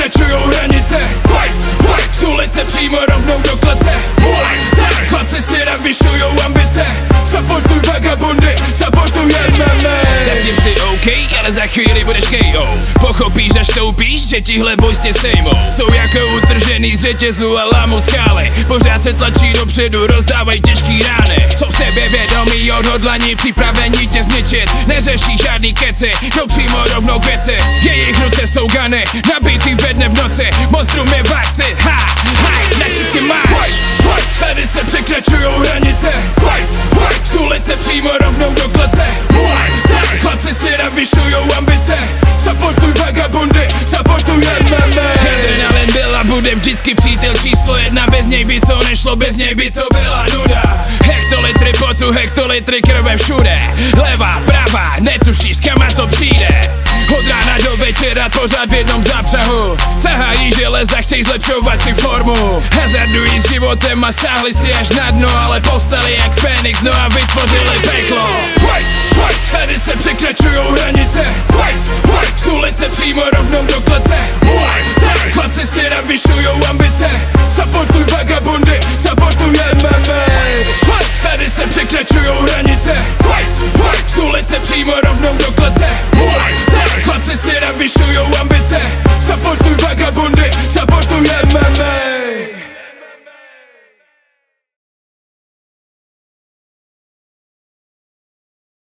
překračujou hranice. Fight, fight, z ulice přímo rovnou do klece. Chlapci si navyšujou ambice. Supportuj vagabundy, supportujeme my. Zatím si OK, ale za chvíli budeš KO. Pochopíš, až stoupíš, že tihle boys tě sejmou. Jsou jako utržený z řetězu a lámou skály. Pořád se tlačí dopředu, rozdávají těžký rány. Jsou sebevědomí, odhodlaní, připravení tě zničit. Neřeší žádný keci, jdou přímo rovnou k věci. Jejich ruce jsou gany, nabitý ve dne v noci. Monstrum je v akci, ha, haj, nechci tě máš. Fight, fight, tady se překračujou hranice. Fight, fight, z ulice přímo rovnou do klece. Chlapci si navyšujou ambice. Supportuj vagabundy, supportujeme my. Adrenalin byl a bude vždycky přítel číslo 1. Bez něj by to nešlo, bez něj by to byla nuda. Hektolitry potu, hektolitry krve všude. Levá, pravá, netušíš, kam to přijde. Od rána do večera pořád v jednom zápřahu. Tahají železa, chtějí zlepšovat si formu. Hazardují s životem a sáhli si až na dno. Ale povstali jak Fénix, no a vytvořili peklo. Fight, fight, tady se překračujou hranice. Fight, fight, z ulice přímo rovnou do klece. Chlapci si navyšujou ambice. Supportuj vagabundy, supportujeme my. Fight, tady se překračujou hranice. Fight, fight, z ulice přímo rovnou do klece. Chlapci si navyšujou